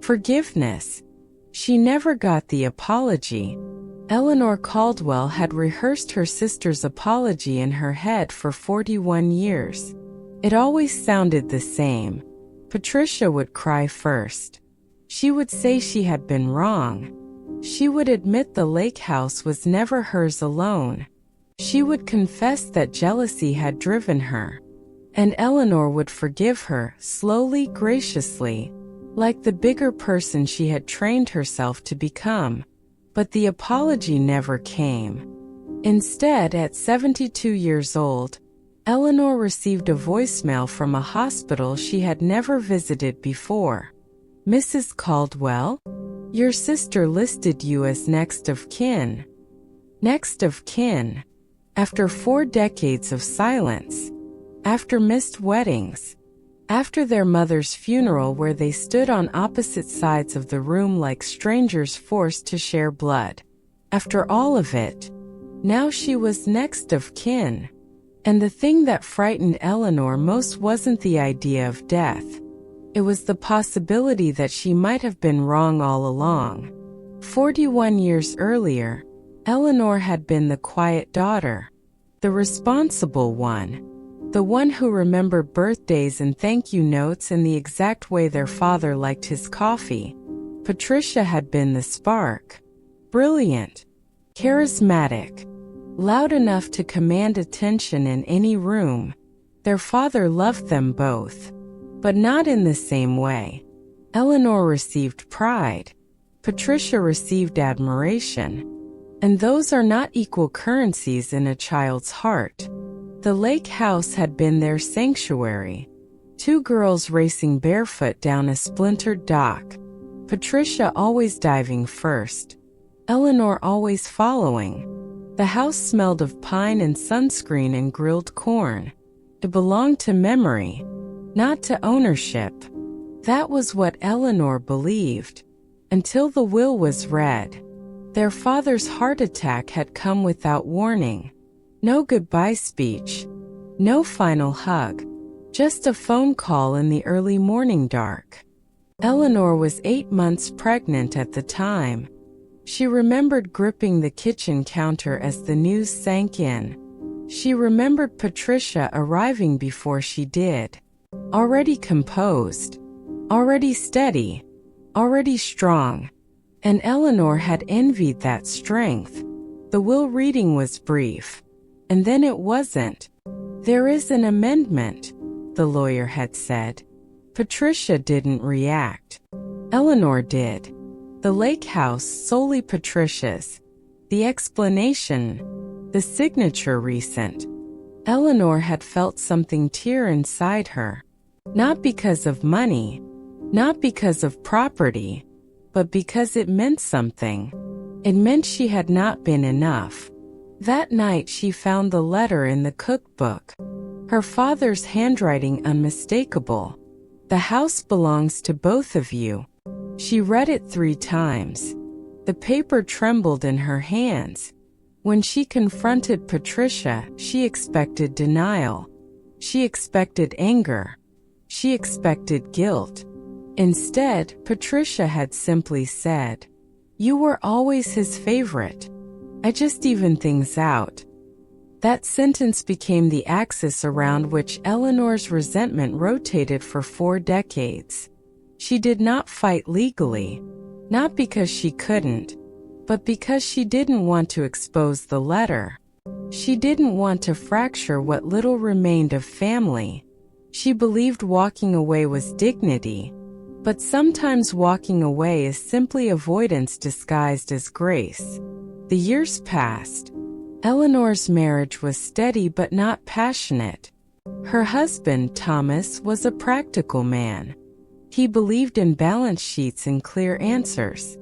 Forgiveness. She never got the apology. Eleanor Caldwell had rehearsed her sister's apology in her head for 41 years. It always sounded the same. Patricia would cry first. She would say she had been wrong. She would admit the lake house was never hers alone. She would confess that jealousy had driven her. And Eleanor would forgive her, slowly, graciously, like the bigger person she had trained herself to become. But the apology never came. Instead, at 72 years old, Eleanor received a voicemail from a hospital she had never visited before. "Mrs. Caldwell, your sister listed you as next of kin." Next of kin. After 4 decades of silence. After missed weddings. After their mother's funeral where they stood on opposite sides of the room like strangers forced to share blood. After all of it, now she was next of kin. And the thing that frightened Eleanor most wasn't the idea of death. It was the possibility that she might have been wrong all along. 41 years earlier, Eleanor had been the quiet daughter, the responsible one. The one who remembered birthdays and thank you notes in the exact way their father liked his coffee. Patricia had been the spark. Brilliant. Charismatic. Loud enough to command attention in any room. Their father loved them both. But not in the same way. Eleanor received pride. Patricia received admiration. And those are not equal currencies in a child's heart. The lake house had been their sanctuary. 2 girls racing barefoot down a splintered dock. Patricia always diving first. Eleanor always following. The house smelled of pine and sunscreen and grilled corn. It belonged to memory, not to ownership. That was what Eleanor believed. Until the will was read. Their father's heart attack had come without warning. No goodbye speech. No final hug. Just a phone call in the early morning dark. Eleanor was 8 months pregnant at the time. She remembered gripping the kitchen counter as the news sank in. She remembered Patricia arriving before she did. Already composed. Already steady. Already strong. And Eleanor had envied that strength. The will reading was brief. And then it wasn't. "There is an amendment," the lawyer had said. Patricia didn't react. Eleanor did. The lake house solely Patricia's. The explanation. The signature recent. Eleanor had felt something tear inside her. Not because of money. Not because of property. But because it meant something. It meant she had not been enough. That night she found the letter in the cookbook. Her father's handwriting unmistakable. "The house belongs to both of you." She read it 3 times. The paper trembled in her hands. When she confronted Patricia, she expected denial. She expected anger. She expected guilt. Instead, Patricia had simply said, "You were always his favorite. I just evened things out." That sentence became the axis around which Eleanor's resentment rotated for 4 decades. She did not fight legally, not because she couldn't, but because she didn't want to expose the letter. She didn't want to fracture what little remained of family. She believed walking away was dignity, but sometimes walking away is simply avoidance disguised as grace. The years passed. Eleanor's marriage was steady but not passionate. Her husband, Thomas, was a practical man. He believed in balance sheets and clear answers.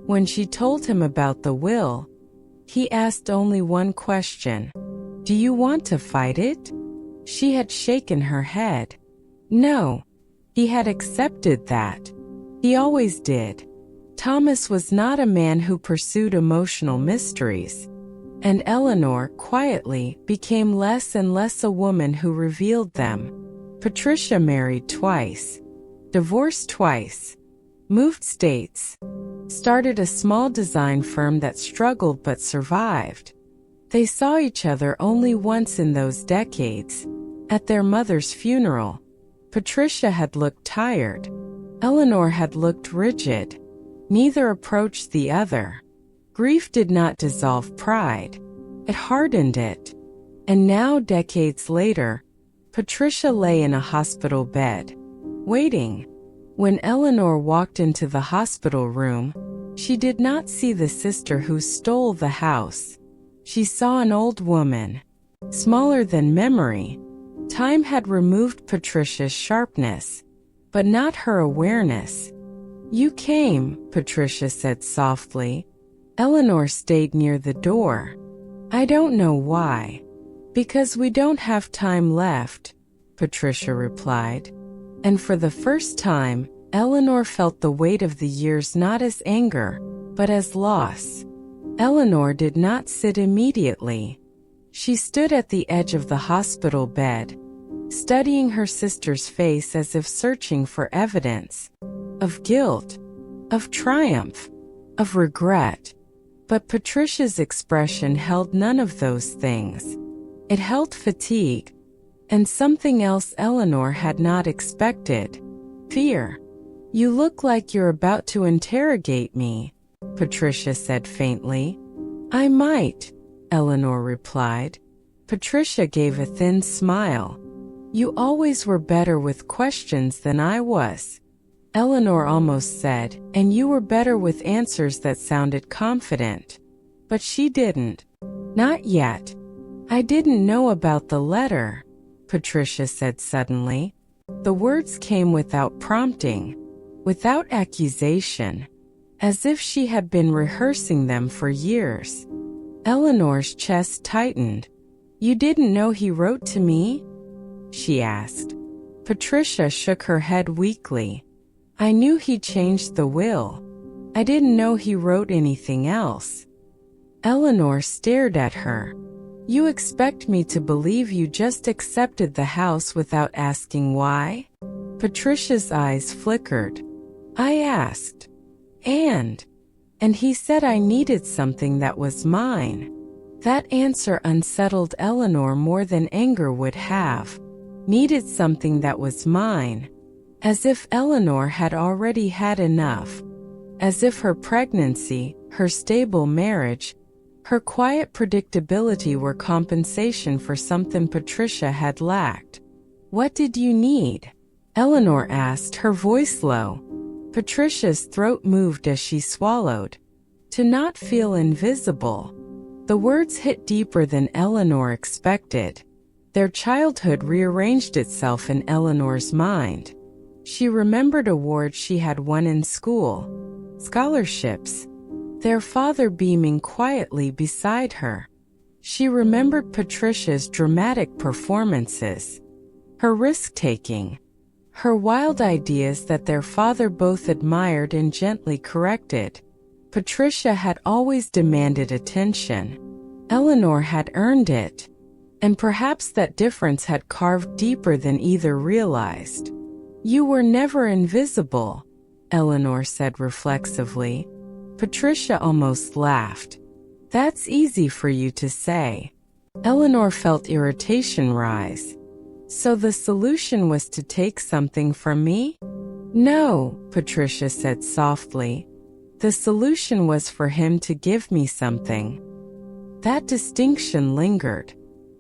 When she told him about the will, he asked only one question. "Do you want to fight it?" She had shaken her head. No. He had accepted that. He always did. Thomas was not a man who pursued emotional mysteries. And Eleanor, quietly, became less and less a woman who revealed them. Patricia married twice. Divorced twice. moved states, started a small design firm that struggled but survived. They saw each other only once in those decades, at their mother's funeral. Patricia had looked tired. Eleanor had looked rigid. Neither approached the other. Grief did not dissolve pride. It hardened it. And now, decades later, Patricia lay in a hospital bed, waiting. When Eleanor walked into the hospital room, she did not see the sister who stole the house. She saw an old woman, smaller than memory. Time had removed Patricia's sharpness, but not her awareness. "You came," Patricia said softly. Eleanor stayed near the door. "I don't know why." "Because we don't have time left," Patricia replied. And for the first time, Eleanor felt the weight of the years not as anger, but as loss. Eleanor did not sit immediately. She stood at the edge of the hospital bed, studying her sister's face as if searching for evidence of guilt, of triumph, of regret. But Patricia's expression held none of those things. It held fatigue, and something else Eleanor had not expected: fear. "You look like you're about to interrogate me," Patricia said faintly. "I might," Eleanor replied. Patricia gave a thin smile. "You always were better with questions than I was," Eleanor almost said, "and you were better with answers that sounded confident." But she didn't. "Not yet. I didn't know about the letter," Patricia said suddenly. The words came without prompting, without accusation, as if she had been rehearsing them for years. Eleanor's chest tightened. "You didn't know he wrote to me?" she asked. Patricia shook her head weakly. "I knew he changed the will. I didn't know he wrote anything else." Eleanor stared at her. "You expect me to believe you just accepted the house without asking why?" Patricia's eyes flickered. "I asked. And he said I needed something that was mine." That answer unsettled Eleanor more than anger would have. Needed something that was mine. As if Eleanor had already had enough. As if her pregnancy, her stable marriage, her quiet predictability were compensation for something Patricia had lacked. "What did you need?" Eleanor asked, her voice low. Patricia's throat moved as she swallowed. "To not feel invisible." The words hit deeper than Eleanor expected. Their childhood rearranged itself in Eleanor's mind. She remembered awards she had won in school, scholarships, their father beaming quietly beside her. She remembered Patricia's dramatic performances, her risk-taking, her wild ideas that their father both admired and gently corrected. Patricia had always demanded attention. Eleanor had earned it, and perhaps that difference had carved deeper than either realized. "You were never invisible," Eleanor said reflexively. Patricia almost laughed. "That's easy for you to say." Eleanor felt irritation rise. "So the solution was to take something from me?" "No," Patricia said softly. "The solution was for him to give me something." That distinction lingered.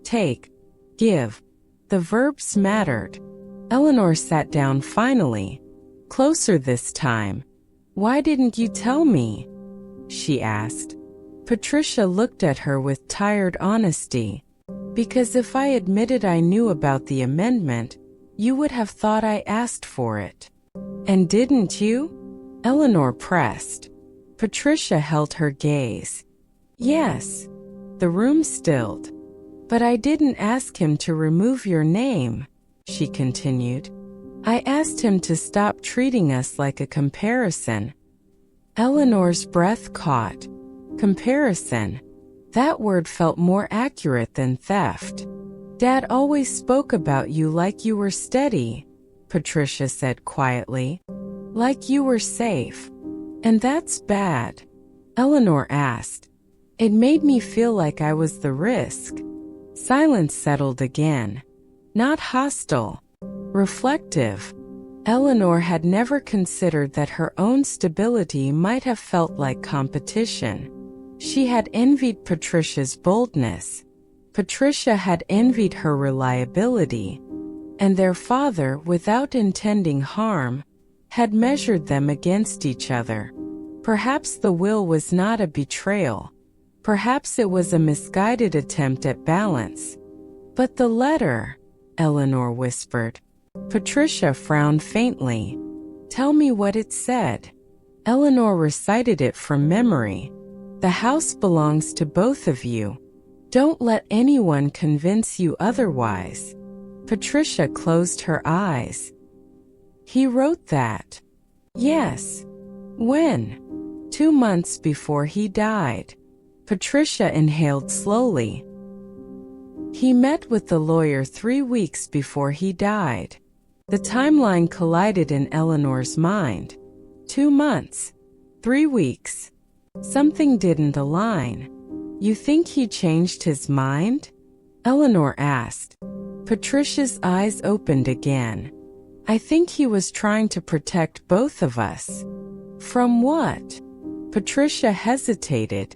Take, give. The verbs mattered. Eleanor sat down finally, closer this time. "Why didn't you tell me?" she asked. Patricia looked at her with tired honesty. "Because if I admitted I knew about the amendment, you would have thought I asked for it." "And didn't you?" Eleanor pressed. Patricia held her gaze. "Yes." The room stilled. "But I didn't ask him to remove your name," she continued. "I asked him to stop treating us like a comparison." Eleanor's breath caught. Comparison. That word felt more accurate than theft. "Dad always spoke about you like you were steady," Patricia said quietly. Like you were safe. And that's bad? Eleanor asked. It made me feel like I was the risk. Silence settled again. Not hostile. Reflective. Eleanor had never considered that her own stability might have felt like competition. She had envied Patricia's boldness. Patricia had envied her reliability. And their father, without intending harm, had measured them against each other. Perhaps the will was not a betrayal. Perhaps it was a misguided attempt at balance. But the letter, Eleanor whispered. Patricia frowned faintly. Tell me what it said. Eleanor recited it from memory. The house belongs to both of you. Don't let anyone convince you otherwise. Patricia closed her eyes. He wrote that. Yes. When? 2 months before he died. Patricia inhaled slowly. He met with the lawyer 3 weeks before he died. The timeline collided in Eleanor's mind. 2 months. 3 weeks. Something didn't align. You think he changed his mind? Eleanor asked. Patricia's eyes opened again. I think he was trying to protect both of us. From what? Patricia hesitated.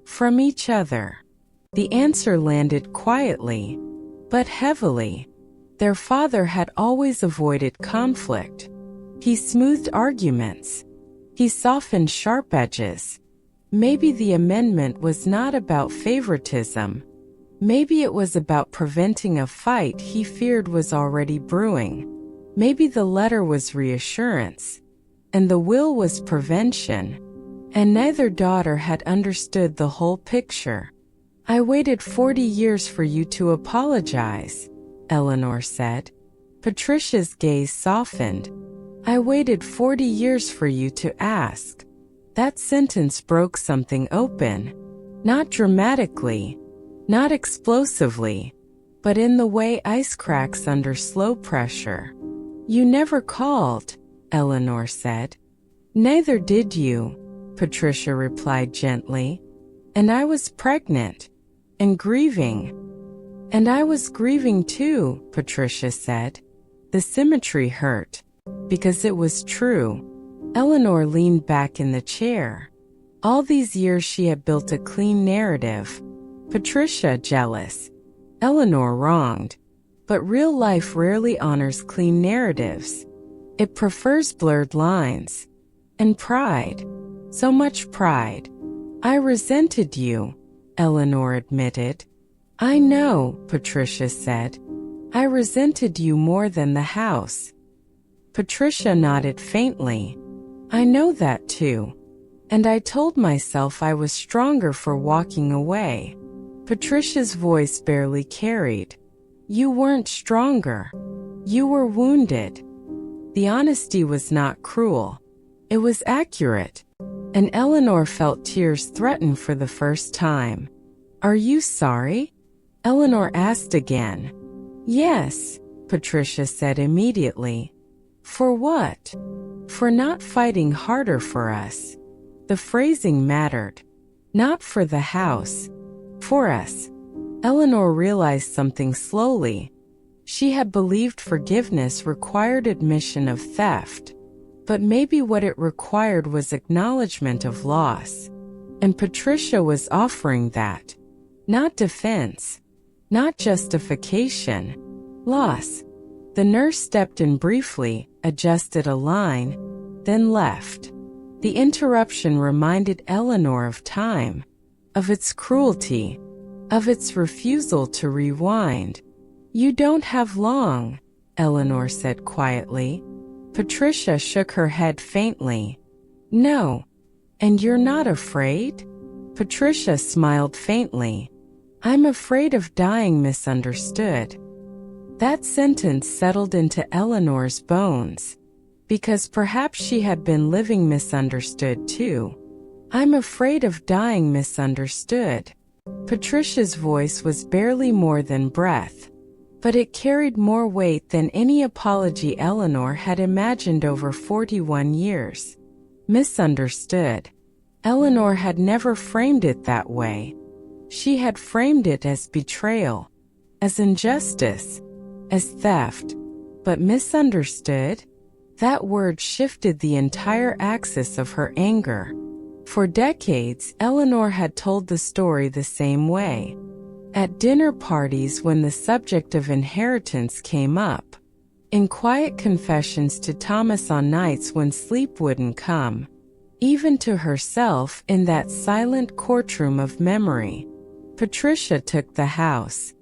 From each other. The answer landed quietly, but heavily. Their father had always avoided conflict. He smoothed arguments. He softened sharp edges. Maybe the amendment was not about favoritism. Maybe it was about preventing a fight he feared was already brewing. Maybe the letter was reassurance, and the will was prevention, and neither daughter had understood the whole picture. I waited 40 years for you to apologize, Eleanor said. Patricia's gaze softened. I waited 40 years for you to ask. That sentence broke something open. Not dramatically, not explosively, but in the way ice cracks under slow pressure. You never called, Eleanor said. Neither did you, Patricia replied gently. And I was pregnant. And grieving. And I was grieving too, Patricia said. The symmetry hurt. Because it was true. Eleanor leaned back in the chair. All these years she had built a clean narrative. Patricia jealous. Eleanor wronged. But real life rarely honors clean narratives. It prefers blurred lines. And pride. So much pride. I resented you, Eleanor admitted. I know, Patricia said. I resented you more than the house. Patricia nodded faintly. I know that too. And I told myself I was stronger for walking away. Patricia's voice barely carried. You weren't stronger. You were wounded. The honesty was not cruel. It was accurate. And Eleanor felt tears threaten for the first time. Are you sorry? Eleanor asked again. Yes, Patricia said immediately. For what? For not fighting harder for us. The phrasing mattered. Not for the house. For us. Eleanor realized something slowly. She had believed forgiveness required admission of theft. But maybe what it required was acknowledgement of loss. And Patricia was offering that. Not defense. Not justification. Loss. The nurse stepped in briefly, adjusted a line, then left. The interruption reminded Eleanor of time, of its cruelty, of its refusal to rewind. You don't have long, Eleanor said quietly. Patricia shook her head faintly. No. And you're not afraid? Patricia smiled faintly. I'm afraid of dying misunderstood. That sentence settled into Eleanor's bones. Because perhaps she had been living misunderstood too. I'm afraid of dying misunderstood. Patricia's voice was barely more than breath. but it carried more weight than any apology Eleanor had imagined over 41 years. Misunderstood. Eleanor had never framed it that way. She had framed it as betrayal, as injustice, as theft. But misunderstood? That word shifted the entire axis of her anger. For decades, Eleanor had told the story the same way. At dinner parties when the subject of inheritance came up, in quiet confessions to Thomas on nights when sleep wouldn't come, even to herself in that silent courtroom of memory. Patricia took the house.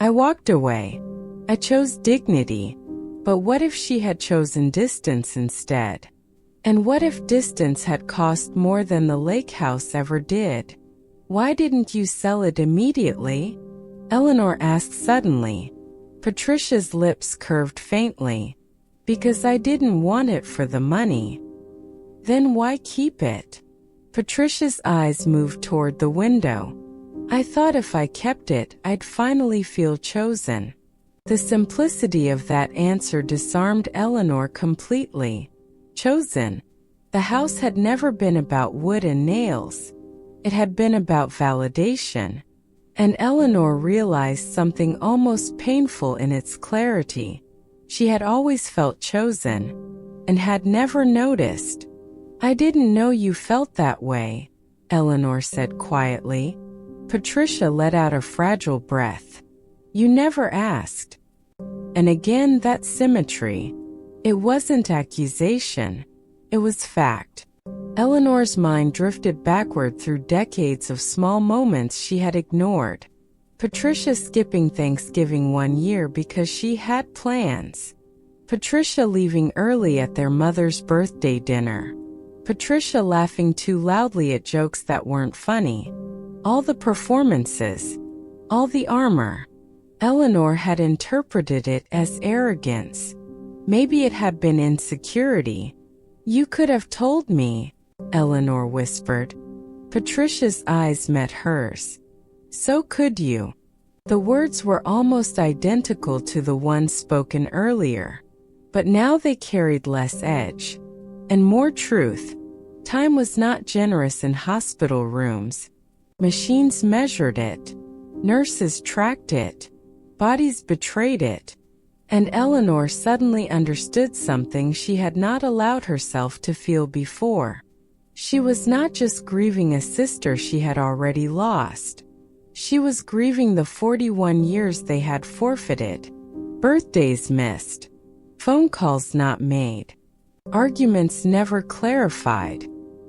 I walked away. I chose dignity. But what if she had chosen distance instead? And what if distance had cost more than the lake house ever did? Why didn't you sell it immediately? Eleanor asked suddenly. Patricia's lips curved faintly. Because I didn't want it for the money. Then why keep it? Patricia's eyes moved toward the window. I thought if I kept it, I'd finally feel chosen. The simplicity of that answer disarmed Eleanor completely. Chosen. The house had never been about wood and nails. It had been about validation. And Eleanor realized something almost painful in its clarity. She had always felt chosen, and had never noticed. I didn't know you felt that way, Eleanor said quietly. Patricia let out a fragile breath. You never asked. And again that symmetry. It wasn't accusation. It was fact. Eleanor's mind drifted backward through decades of small moments she had ignored. Patricia skipping Thanksgiving one year because she had plans. Patricia leaving early at their mother's birthday dinner. Patricia laughing too loudly at jokes that weren't funny. All the performances. All the armor. Eleanor had interpreted it as arrogance. Maybe it had been insecurity. You could have told me, Eleanor whispered. Patricia's eyes met hers. So could you. The words were almost identical to the ones spoken earlier. But now they carried less edge. And more truth. Time was not generous in hospital rooms. Machines measured it. Nurses tracked it. Bodies betrayed it. And Eleanor suddenly understood something she had not allowed herself to feel before. She was not just grieving a sister she had already lost. She was grieving the 41 years they had forfeited. Birthdays missed. Phone calls not made. Arguments never clarified.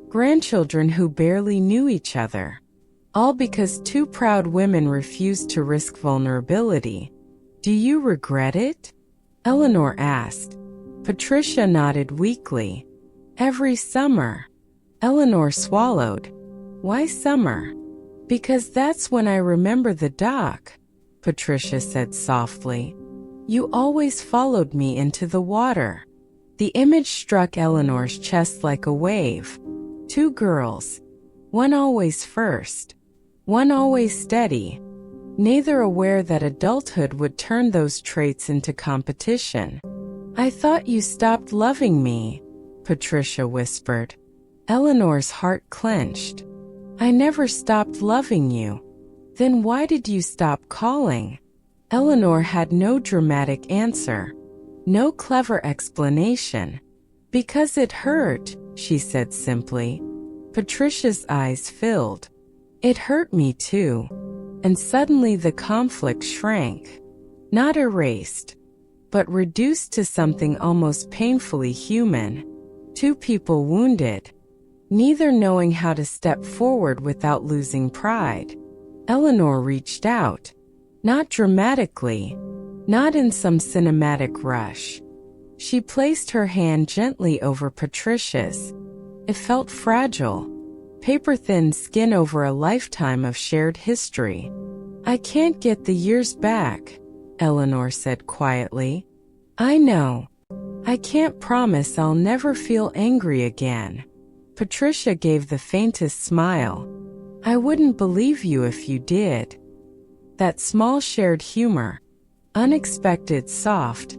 Grandchildren who barely knew each other. All because two proud women refused to risk vulnerability. Do you regret it? Eleanor asked. Patricia nodded weakly. Every summer. Eleanor swallowed. Why summer? Because that's when I remember the dock, Patricia said softly. You always followed me into the water. The image struck Eleanor's chest like a wave. Two girls. One always first. One always steady. Neither aware that adulthood would turn those traits into competition. I thought you stopped loving me, Patricia whispered. Eleanor's heart clenched. I never stopped loving you. Then why did you stop calling? Eleanor had no dramatic answer. No clever explanation. Because it hurt, she said simply. Patricia's eyes filled. It hurt me too. And suddenly the conflict shrank. Not erased, but reduced to something almost painfully human. Two people wounded. Neither knowing how to step forward without losing pride. Eleanor reached out. Not dramatically. Not in some cinematic rush. She placed her hand gently over Patricia's. It felt fragile. Paper-thin skin over a lifetime of shared history. I can't get the years back, Eleanor said quietly. I know. I can't promise I'll never feel angry again. Patricia gave the faintest smile. I wouldn't believe you if you did. That small shared humor. unexpected, soft,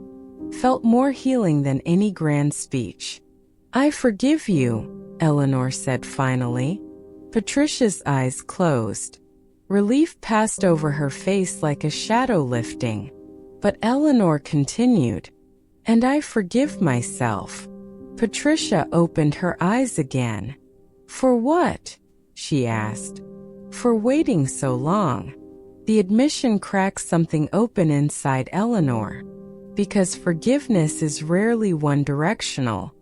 felt more healing than any grand speech. "I forgive you," Eleanor said finally. Patricia's eyes closed. Relief passed over her face like a shadow lifting. But Eleanor continued, "And I forgive myself." Patricia opened her eyes again. "For what?" she asked. "For waiting so long." The admission cracked something open inside Eleanor. Because forgiveness is rarely one-directional.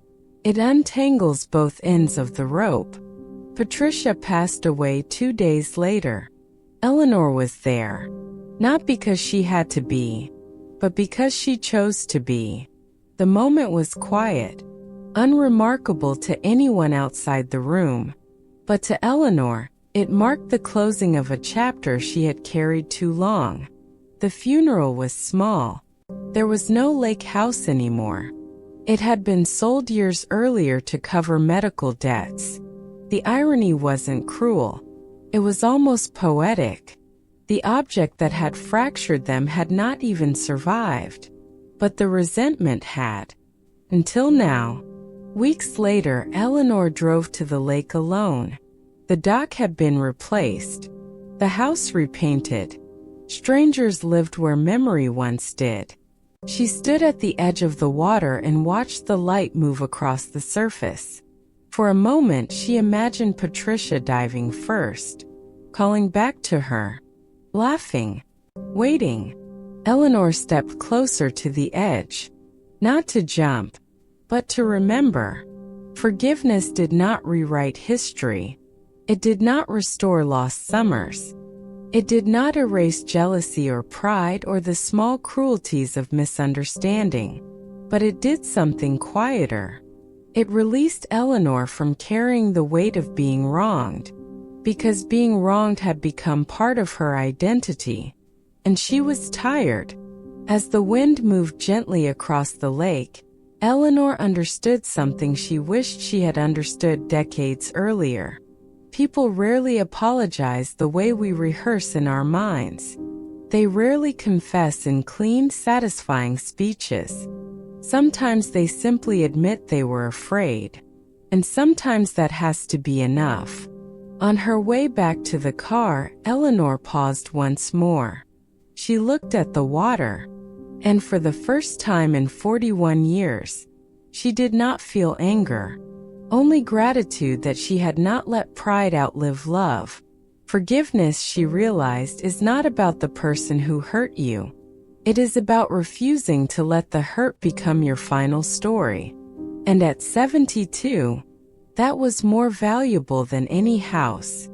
It untangles both ends of the rope. Patricia passed away 2 days later. Eleanor was there. Not because she had to be, but because she chose to be. The moment was quiet, unremarkable to anyone outside the room. But to Eleanor, it marked the closing of a chapter she had carried too long. The funeral was small. There was no lake house anymore. It had been sold years earlier to cover medical debts. The irony wasn't cruel. It was almost poetic. The object that had fractured them had not even survived. But the resentment had. Until now. Weeks later, Eleanor drove to the lake alone. The dock had been replaced. The house repainted. Strangers lived where memory once did. She stood at the edge of the water and watched the light move across the surface. For a moment, she imagined Patricia diving first, calling back to her, laughing, waiting. Eleanor stepped closer to the edge, not to jump, but to remember. Forgiveness did not rewrite history. It did not restore lost summers. It did not erase jealousy or pride or the small cruelties of misunderstanding. But it did something quieter. It released Eleanor from carrying the weight of being wronged, because being wronged had become part of her identity. And she was tired. As the wind moved gently across the lake, Eleanor understood something she wished she had understood decades earlier. People rarely apologize the way we rehearse in our minds. They rarely confess in clean, satisfying speeches. Sometimes they simply admit they were afraid. And sometimes that has to be enough. On her way back to the car, Eleanor paused once more. She looked at the water. And for the first time in 41 years, she did not feel anger. Only gratitude that she had not let pride outlive love. Forgiveness, she realized, is not about the person who hurt you. It is about refusing to let the hurt become your final story. And at 72, that was more valuable than any house,